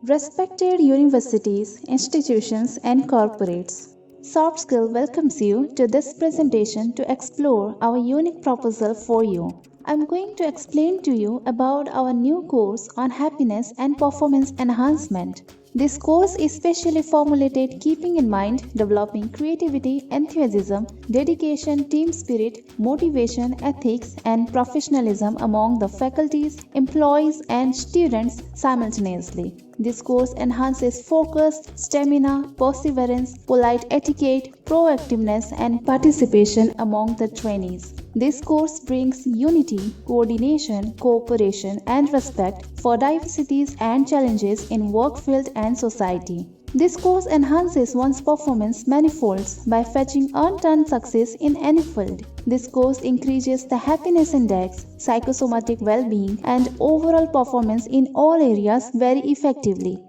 Respected universities, institutions, and corporates, Soft Skill welcomes you to this presentation to explore our unique proposal for you. I'm going to explain to you about our new course on happiness and performance enhancement. This course is specially formulated keeping in mind developing creativity, enthusiasm, dedication, team spirit, motivation, ethics, and professionalism among the faculties, employees, and students simultaneously. This course enhances focus, stamina, perseverance, polite etiquette, proactiveness, and participation among the trainees. This course brings unity, coordination, cooperation, and respect for diversities and challenges in work field and society. This course enhances one's performance manifolds by fetching unearned success in any field. This course increases the happiness index, psychosomatic well-being, and overall performance in all areas very effectively.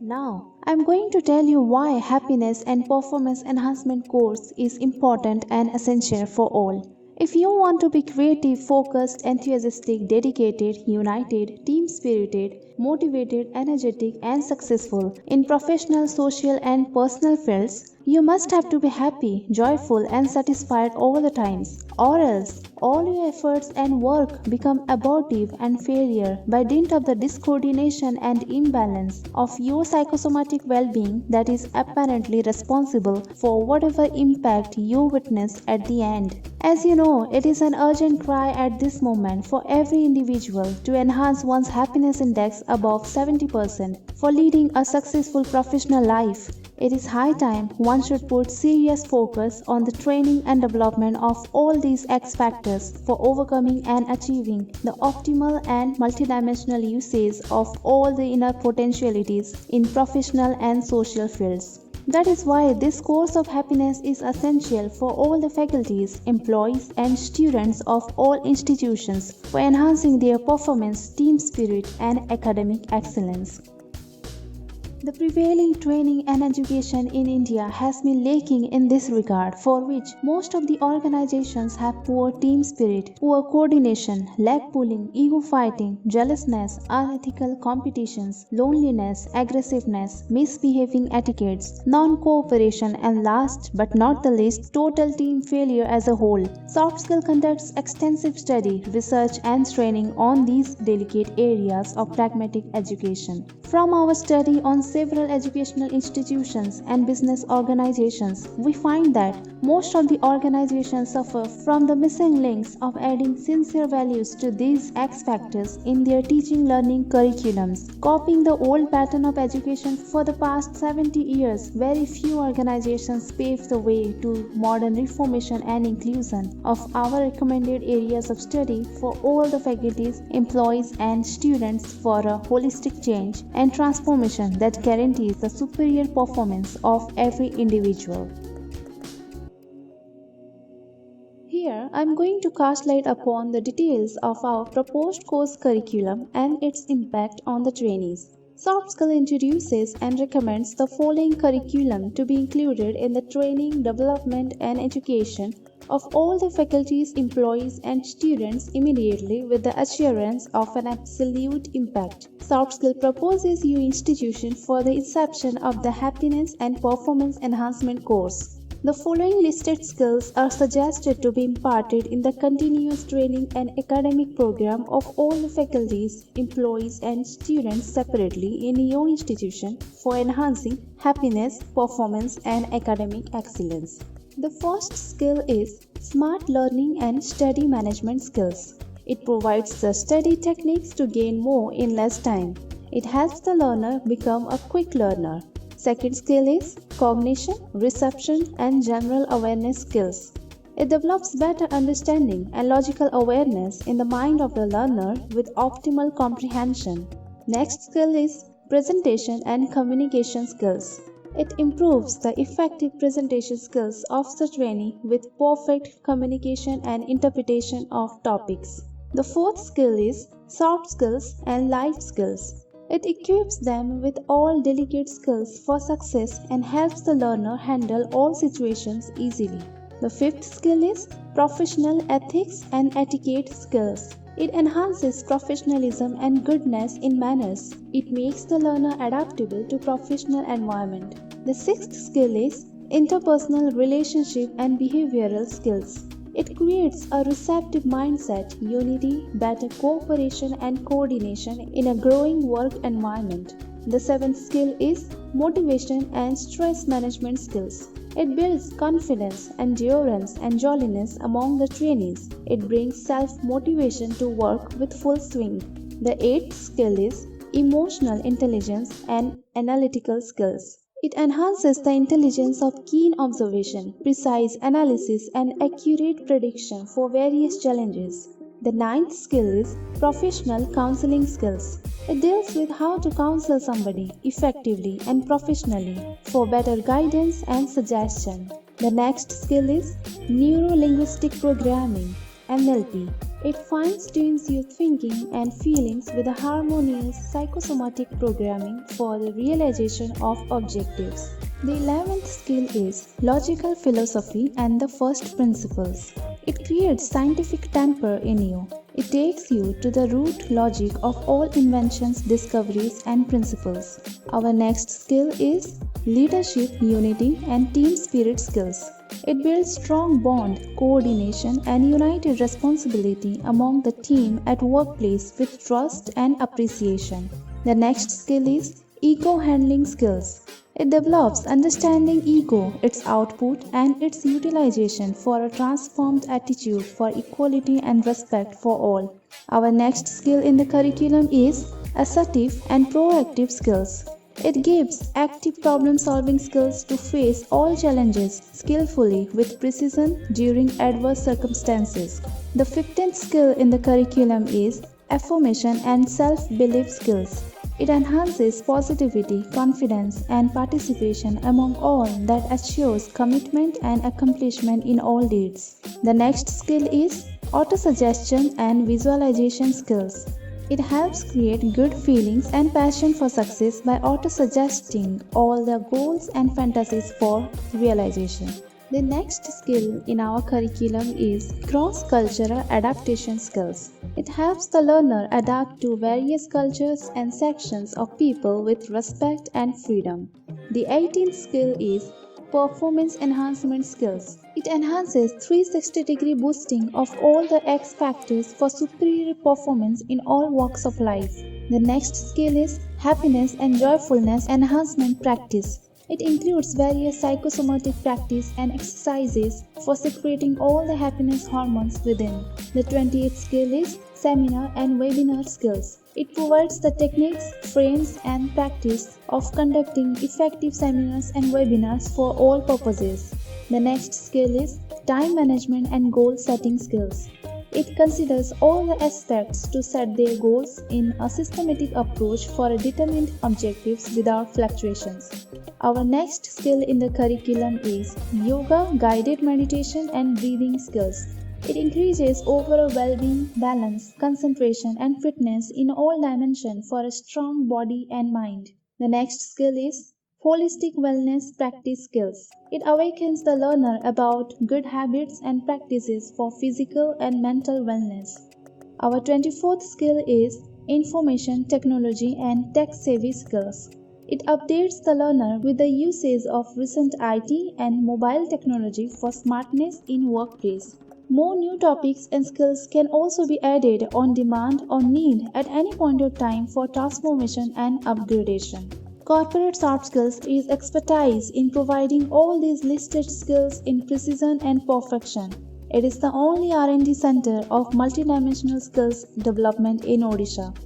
Now, I'm going to tell you why happiness and performance enhancement course is important and essential for all. If you want to be creative, focused, enthusiastic, dedicated, united, team spirited, motivated, energetic, and successful in professional, social, and personal fields, you must have to be happy, joyful, and satisfied all the times, or else all your efforts and work become abortive and failure by dint of the discoordination and imbalance of your psychosomatic well-being that is apparently responsible for whatever impact you witness at the end. As you know, it is an urgent cry at this moment for every individual to enhance one's happiness index above 70% for leading a successful professional life. It is high time one should put serious focus on the training and development of all these X factors for overcoming and achieving the optimal and multidimensional usage of all the inner potentialities in professional and social fields. That is why this course of happiness is essential for all the faculties, employees, and students of all institutions for enhancing their performance, team spirit, and academic excellence. The prevailing training and education in India has been lacking in this regard, for which most of the organizations have poor team spirit, poor coordination, leg pulling, ego fighting, jealousness, unethical competitions, loneliness, aggressiveness, misbehaving etiquettes, non-cooperation, and last but not the least, total team failure as a whole. Soft Skill conducts extensive study, research, and training on these delicate areas of pragmatic education. From our study on several educational institutions and business organizations, we find that most of the organizations suffer from the missing links of adding sincere values to these X factors in their teaching learning curriculums. Copying the old pattern of education for the past 70 years, very few organizations pave the way to modern reformation and inclusion of our recommended areas of study for all the faculties, employees, and students for a holistic change and transformation that guarantees the superior performance of every individual. Here, I am going to cast light upon the details of our proposed course curriculum and its impact on the trainees. Soft Skill introduces and recommends the following curriculum to be included in the training, development, and education of all the faculties, employees, and students immediately with the assurance of an absolute impact. Soft Skill proposes your institution for the inception of the Happiness and Performance Enhancement course. The following listed skills are suggested to be imparted in the continuous training and academic program of all the faculties, employees, and students separately in your institution for enhancing happiness, performance, and academic excellence. The first skill is Smart Learning and Study Management skills. It provides the study techniques to gain more in less time. It helps the learner become a quick learner. Second skill is Cognition, Reception, and General Awareness skills. It develops better understanding and logical awareness in the mind of the learner with optimal comprehension. Next skill is Presentation and Communication skills. It improves the effective presentation skills of the trainee with perfect communication and interpretation of topics. The fourth skill is Soft Skills and Life skills. It equips them with all delicate skills for success and helps the learner handle all situations easily. The fifth skill is professional ethics and etiquette skills. It enhances professionalism and goodness in manners. It makes the learner adaptable to professional environment. The sixth skill is interpersonal relationship and behavioral skills. It creates a receptive mindset, unity, better cooperation and coordination in a growing work environment. The seventh skill is motivation and stress management skills. It builds confidence, endurance, and jolliness among the trainees. It brings self-motivation to work with full swing. The eighth skill is emotional intelligence and analytical skills. It enhances the intelligence of keen observation, precise analysis, and accurate prediction for various challenges. The ninth skill is professional counseling skills. It deals with how to counsel somebody effectively and professionally for better guidance and suggestion. The next skill is neuro-linguistic programming (NLP). It fine-tunes your thinking and feelings with a harmonious psychosomatic programming for the realization of objectives. The 11th skill is logical philosophy and the first principles. It creates scientific temper in you. It takes you to the root logic of all inventions, discoveries, and principles. Our next skill is leadership, unity, and team spirit skills. It builds strong bond, coordination, and united responsibility among the team at workplace with trust and appreciation. The next skill is ego handling skills. It develops understanding ego, its output, and its utilization for a transformed attitude for equality and respect for all. Our next skill in the curriculum is assertive and proactive skills. It gives active problem-solving skills to face all challenges skillfully with precision during adverse circumstances. The 15th skill in the curriculum is affirmation and self-belief skills. It enhances positivity, confidence, and participation among all that assures commitment and accomplishment in all deeds. The next skill is autosuggestion and visualization skills. It helps create good feelings and passion for success by auto-suggesting all their goals and fantasies for realization. The next skill in our curriculum is cross-cultural adaptation skills. It helps the learner adapt to various cultures and sections of people with respect and freedom. The 18th skill is performance enhancement skills. It enhances 360-degree boosting of all the X factors for superior performance in all walks of life. The next skill is happiness and joyfulness enhancement practice. It includes various psychosomatic practice and exercises for secreting all the happiness hormones within. The 20th skill is seminar and webinar skills. It provides the techniques, frames, and practice of conducting effective seminars and webinars for all purposes. The next skill is time management and goal setting skills. It considers all the aspects to set their goals in a systematic approach for a determined objectives without fluctuations. Our next skill in the curriculum is yoga, guided meditation, and breathing skills. It increases overall well-being, balance, concentration, and fitness in all dimensions for a strong body and mind. The next skill is holistic wellness practice skills. It awakens the learner about good habits and practices for physical and mental wellness. Our 24th skill is information technology and tech-savvy skills. It updates the learner with the usage of recent IT and mobile technology for smartness in workplace. More new topics and skills can also be added on demand or need at any point of time for transformation and upgradation. Corporate soft skills is expertise in providing all these listed skills in precision and perfection. It is the only R&D center of multidimensional skills development in Odisha.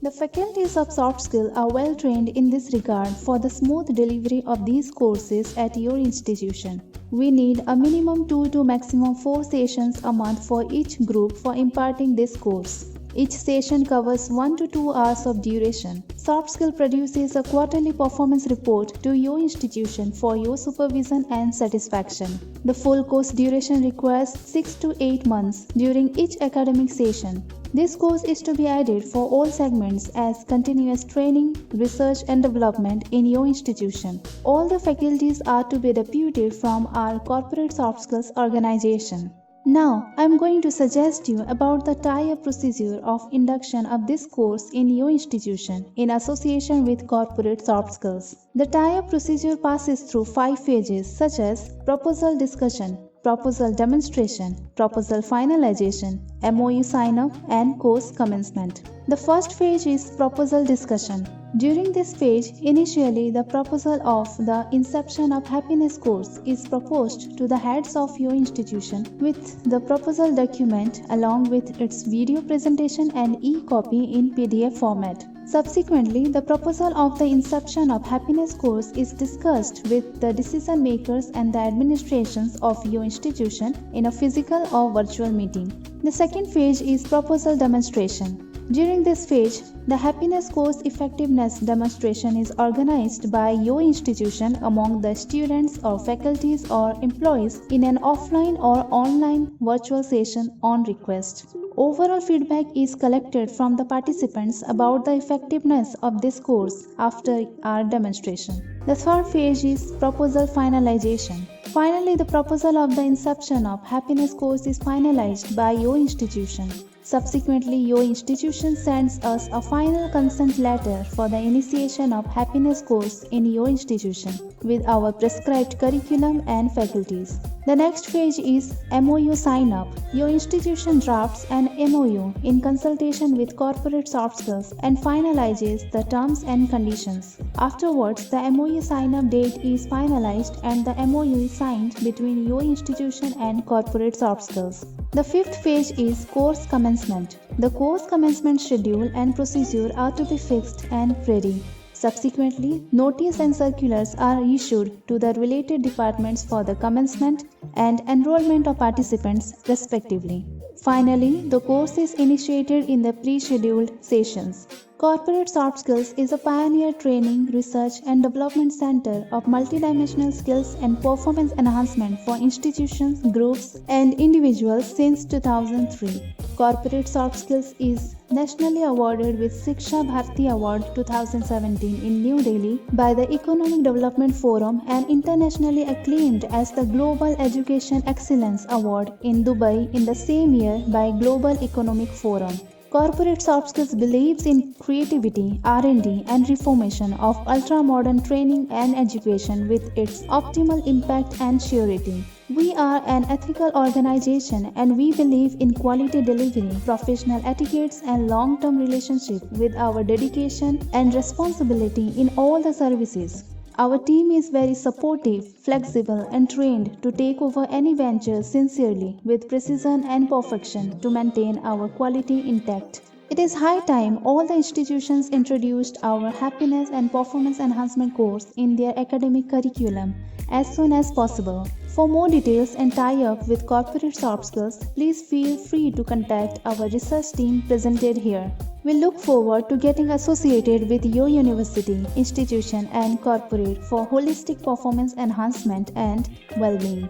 The faculties of soft skill are well trained in this regard for the smooth delivery of these courses at your institution. We need a minimum 2 to maximum 4 sessions a month for each group for imparting this course. Each session covers 1 to 2 hours of duration. Soft Skill produces a quarterly performance report to your institution for your supervision and satisfaction. The full course duration requires 6 to 8 months during each academic session. This course is to be added for all segments as continuous training, research and development in your institution. All the faculties are to be deputed from our corporate soft skills organization. Now, I am going to suggest you about the tie-up procedure of induction of this course in your institution in association with corporate soft skills. The tie-up procedure passes through 5 phases such as proposal discussion, proposal demonstration, proposal finalization, MOU sign-up and course commencement. The first phase is proposal discussion. During this phase, initially the proposal of the Inception of Happiness course is proposed to the heads of your institution with the proposal document along with its video presentation and e-copy in PDF format. Subsequently, the proposal of the Inception of Happiness course is discussed with the decision makers and the administrations of your institution in a physical or virtual meeting. The second phase is proposal demonstration. During this phase, the Happiness course effectiveness demonstration is organized by your institution among the students or faculties or employees in an offline or online virtual session on request. Overall feedback is collected from the participants about the effectiveness of this course after our demonstration. The third phase is proposal finalization. Finally, the proposal of the Inception of Happiness course is finalized by your institution. Subsequently, your institution sends us a final consent letter for the initiation of Happiness course in your institution with our prescribed curriculum and faculties. The next phase is MOU sign-up. Your institution drafts an MOU in consultation with corporate soft skills and finalizes the terms and conditions. Afterwards, the MOU sign-up date is finalized and the MOU is signed between your institution and corporate soft skills. The fifth phase is course commencement. The course commencement schedule and procedure are to be fixed and ready. Subsequently, notice and circulars are issued to the related departments for the commencement and enrollment of participants respectively. Finally, the course is initiated in the pre-scheduled sessions. Corporate Soft Skills is a pioneer training, research and development center of multidimensional skills and performance enhancement for institutions, groups and individuals since 2003. Corporate Soft Skills is nationally awarded with Shiksha Bharti Award 2017 in New Delhi by the Economic Development Forum and internationally acclaimed as the Global Education Excellence Award in Dubai in the same year by Global Economic Forum. Corporate Soft Skills believes in creativity, R&D and reformation of ultra-modern training and education with its optimal impact and surety. We are an ethical organization and we believe in quality delivery, professional etiquettes and long-term relationship with our dedication and responsibility in all the services. Our team is very supportive, flexible and trained to take over any venture sincerely with precision and perfection to maintain our quality intact. It is high time all the institutions introduced our Happiness and Performance Enhancement course in their academic curriculum as soon as possible. For more details and tie-up with Corporate Soft Skills, please feel free to contact our research team presented here. We look forward to getting associated with your university, institution and corporate for holistic performance enhancement and well-being.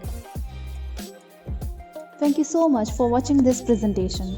Thank you so much for watching this presentation.